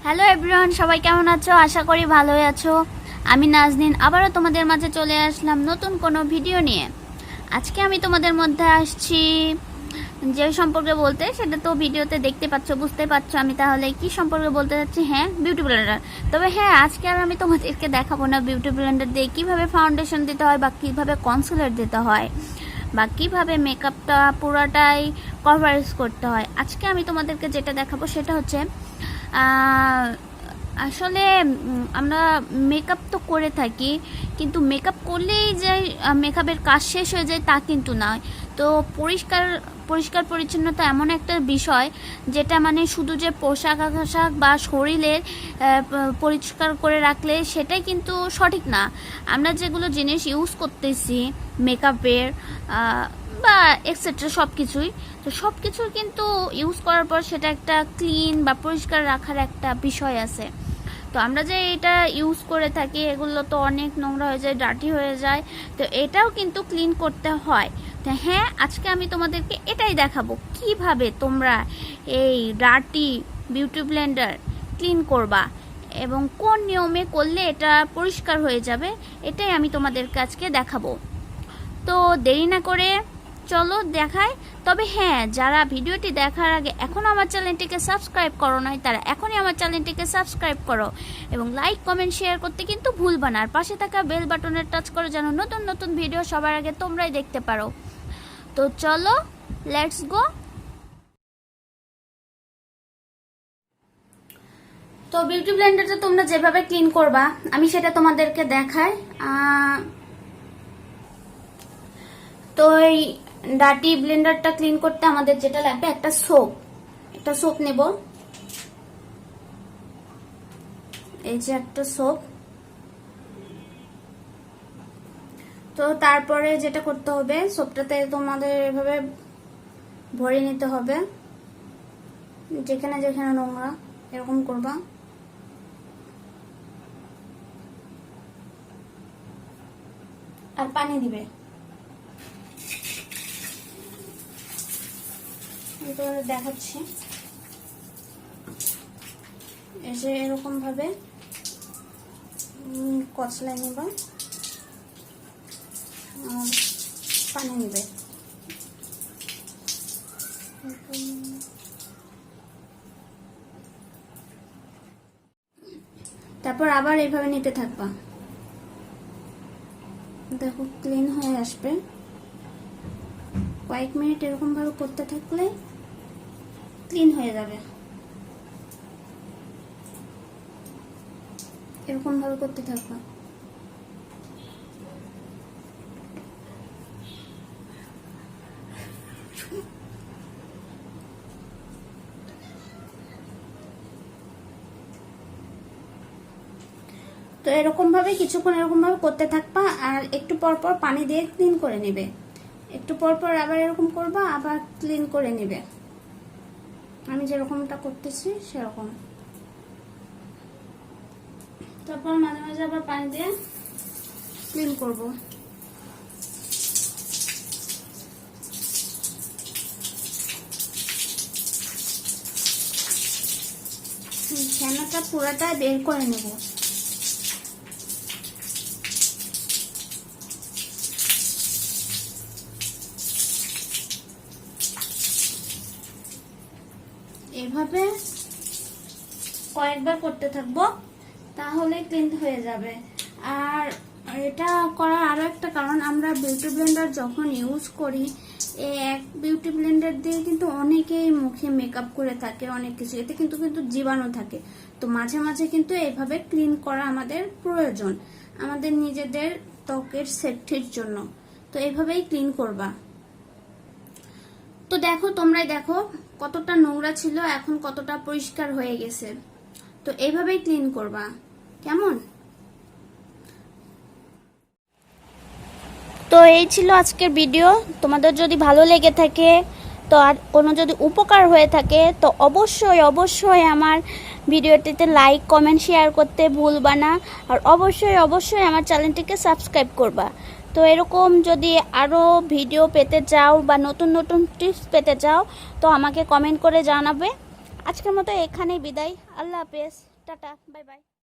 Hello everyone, সবাই কেমন আছো? আশা করি ভালোই আছো। আমি নাজনীন আবারও তোমাদের মাঝে চলে আসলাম নতুন কোনো ভিডিও নিয়ে। আজকে আমি তোমাদের মধ্যে আসছি যে সম্পর্কে বলতে, সেটা তো ভিডিওতে দেখতে পাচ্ছ, বুঝতে পারছো আমি তাহলে কি সম্পর্কে বলতে যাচ্ছি। হ্যাঁ, বিউটি ব্লেন্ডার। তবে হ্যাঁ, আজকে আর আমি তোমাদেরকে দেখাবো না বিউটি ব্লেন্ডার দিয়ে কীভাবে ফাউন্ডেশন দিতে হয় বা কীভাবে কনসিলার দিতে হয় বা কীভাবে মেকআপটা পুরোটাই কভারেজ করতে হয়। আজকে আমি তোমাদেরকে যেটা দেখাবো সেটা হচ্ছে আসলে আমরা মেকআপ তো করে থাকি, কিন্তু মেকআপ করলেই যে মেকআপের কাজ শেষ হয়ে যায় তা কিন্তু নয়। তো পরিষ্কার পরিচ্ছন্নতা এমন একটা বিষয় যেটা মানে শুধু যে পোশাক আশাক বা শরীরের পরিষ্কার করে রাখলে সেটাই কিন্তু সঠিক না। আমরা যেগুলো জিনিস ইউজ করতেছি মেকআপের বা এক্সেট্রা সব কিছুই, তো সব কিছুর কিন্তু ইউজ করার পর সেটা একটা ক্লিন বা পরিষ্কার রাখার একটা বিষয় আছে। তো আমরা যে এটা ইউজ করে থাকি এগুলো তো অনেক নোংরা হয়ে যায়, ডার্টি হয়ে যায়, তো এটাও কিন্তু ক্লিন করতে হয়। তো হ্যাঁ, আজকে আমি তোমাদেরকে এটাই দেখাবো কিভাবে তোমরা এই ডার্টি বিউটি ব্লেন্ডার ক্লিন করবা এবং কোন নিয়মে করলে এটা পরিষ্কার হয়ে যাবে, এটাই আমি তোমাদেরকে আজকে দেখাবো। তো দেরি না করে চলো দেখাই। তবে হ্যাঁ, যারা ভিডিওটি দেখার আগে এখনও আমার চ্যানেলটিকে সাবস্ক্রাইব করো নাই, তারা এখনই আমার চ্যানেলটিকে সাবস্ক্রাইব করো এবং লাইক কমেন্ট শেয়ার করতে কিন্তু ভুলবা না। আর পাশে থাকা বেল বাটনের টাচ করো যেন নতুন নতুন ভিডিও সবার আগে তোমরাই দেখতে পারো। তো চলো, লেটস গো। তো বিউটি ব্লেন্ডারটা তোমরা যেভাবে ক্লিন করবা আমি সেটা তোমাদেরকে দেখাই। তো এই ডার্টি ব্লেন্ডারটা ক্লিন করতে আমাদের যেটা লাগবে একটা সোপ নেব। এই যে একটা সোপ। তো তারপরে যেটা করতে হবে, সোপটাতে তোমাদের এভাবে ভরে নিতে হবে, যেখানে যেখানে নোংরা এরকম করবা। আর পানি দিবে, দেখাচ্ছি। এসে এরকম ভাবে কচলাই নিবা আর পানি নিবে। তারপর আবার এইভাবে নিতে থাকবা, দেখো ক্লিন হয়ে আসবে। কয়েক মিনিট এরকম ভাবে করতে থাকলে ক্লিন হয়ে যাবে। এরকম ভাবে করতে থাকবা। তো এরকম ভাবে কিছুক্ষণ এরকম ভাবে করতে থাকবা আর একটু পর পর পানি দিয়ে ক্লিন করে নেবে। একটু পর পর আবার এরকম করবা, আবার ক্লিন করে নেবে। আমি যেরকমটা করতেছি সেরকম। তারপর মাঝে মাঝে আবার পানি দিয়ে ক্লিন করব। ফেনাটা পুরাটা বের করে নেব। এভাবে কয়েকবার করতে থাকবো, তাহলে ক্লিন হয়ে যাবে। আর এটা করার আরো একটা কারণ, আমরা বিউটি ব্লেন্ডার যখন ইউজ করি, এই এক বিউটি ব্লেন্ডার দিয়ে কিন্তু অনেকেই মুখে মেকআপ করে থাকে, অনেক কিছু, এতে কিন্তু জীবাণু থাকে। তো মাঝে মাঝে কিন্তু এইভাবে ক্লিন করা আমাদের প্রয়োজন, আমাদের নিজেদের ত্বকের সেফটির জন্য। তো এইভাবেই ক্লিন করবা। তো দেখো, তোমরাই দেখো কতটা নোংরা ছিল, এখন কতটা পরিষ্কার হয়ে গেছে। তো এইভাবেই ক্লিন করবা, কেমন? তো এই ছিল আজকের ভিডিও। তোমাদের যদি ভালো লেগে থাকে, তো আর কোনো যদি উপকার হয়ে থাকে, তো অবশ্যই আমার ভিডিওটিতে লাইক কমেন্ট শেয়ার করতে ভুলবা না। আর অবশ্যই আমার চ্যানেলটিকে সাবস্ক্রাইব করবা। তো এরকম যদি আরও ভিডিও পেতে চাও বা নতুন নতুন টিপস পেতে চাও, তো আমাকে কমেন্ট করে জানাবে। আজকের মতো এখানেই বিদায়। আল্লাহ হাফেজ। Tata, bye bye.